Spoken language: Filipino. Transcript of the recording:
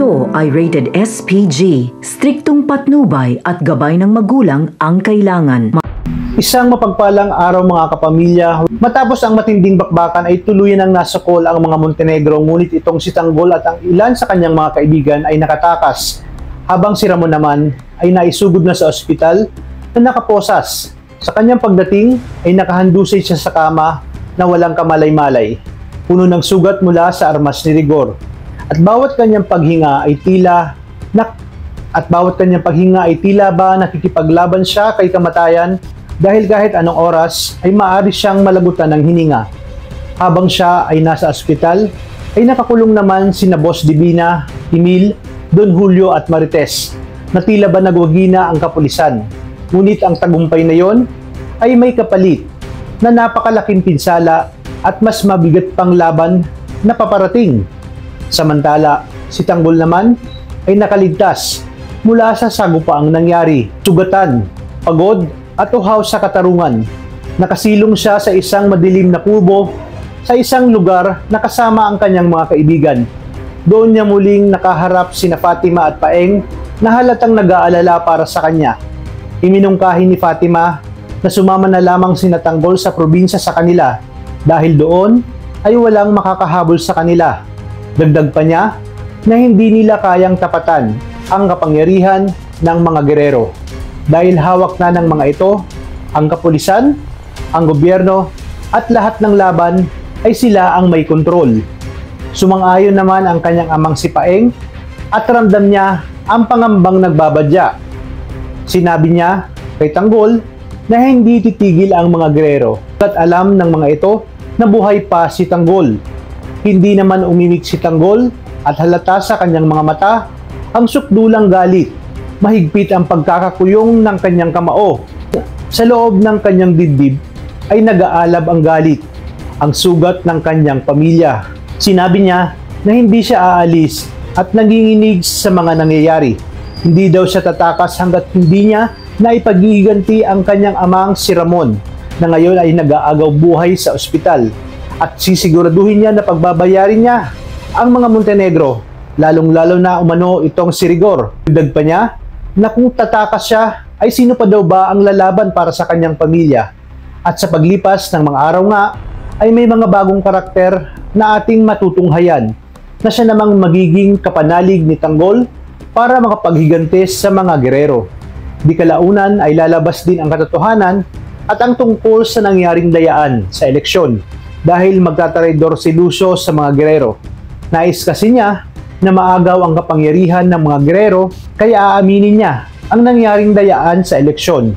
Ito ay rated SPG, striktong patnubay at gabay ng magulang ang kailangan. Isang mapagpalang araw mga kapamilya. Matapos ang matinding bakbakan ay tuluyan ang nasukol ang mga Montenegro, ngunit itong si Tanggol at ang ilan sa kanyang mga kaibigan ay nakatakas, habang si Ramon naman ay naisugod na sa ospital na nakaposas. Sa kanyang pagdating ay nakahandusay siya sa kama na walang kamalay-malay, puno ng sugat mula sa armas ni Rigor. At bawat kanyang paghinga ay tila ba nakikipaglaban siya kay kamatayan, dahil kahit anong oras ay maaari siyang malagutan ng hininga. Habang siya ay nasa ospital, ay nakakulong naman sina Boss Divina, Emil, Don Julio at Marites, na tila ba nagwagina ang kapulisan. Ngunit ang tagumpay na yon ay may kapalit na napakalaking pinsala at mas mabigat pang laban na paparating. Samantala, si Tanggol naman ay nakaligtas mula sa sagupaang nangyari. Sugatan, pagod at uhaw sa katarungan. Nakasilong siya sa isang madilim na kubo sa isang lugar na kasama ang kanyang mga kaibigan. Doon niya muling nakaharap sina Fatima at Paeng na halatang nag-aalala para sa kanya. Iminungkahi ni Fatima na sumama na lamang sina Tanggol sa probinsya sa kanila dahil doon ay walang makakahabol sa kanila. Dagdag pa niya na hindi nila kayang tapatan ang kapangyarihan ng mga gerero. Dahil hawak na ng mga ito, ang kapulisan, ang gobyerno, at lahat ng laban ay sila ang may kontrol. Sumang-ayon naman ang kanyang amang si Paeng at ramdam niya ang pangambang nagbabadya. Sinabi niya kay Tanggol na hindi titigil ang mga gerero at alam ng mga ito na buhay pa si Tanggol. Hindi naman umimik si Tanggol at halata sa kanyang mga mata ang sukdulang galit. Mahigpit ang pagkakakuyong ng kanyang kamao. Sa loob ng kanyang dibdib ay nag-aalab ang galit, ang sugat ng kanyang pamilya. Sinabi niya na hindi siya aalis at nanginginig sa mga nangyayari. Hindi daw siya tatakas hanggat hindi niya naipaghihiganti ang kanyang amang si Ramon, na ngayon ay nag-aagaw buhay sa ospital, at sisiguraduhin niya na pagbabayarin niya ang mga Montenegro, lalong-lalo na umano itong si Rigor. Dagdag pa niya na kung tatakas siya, ay sino pa daw ba ang lalaban para sa kanyang pamilya? At sa paglipas ng mga araw nga, ay may mga bagong karakter na ating matutunghayan, na siya namang magiging kapanalig ni Tanggol para makapaghiganti sa mga gerero. Di kalaunan ay lalabas din ang katotohanan at ang tungkol sa nangyaring dayaan sa eleksyon, dahil magtataridor si Lucio sa mga gerero. Nais kasi niya na maagaw ang kapangyarihan ng mga gerero, kaya aaminin niya ang nangyaring dayaan sa eleksyon.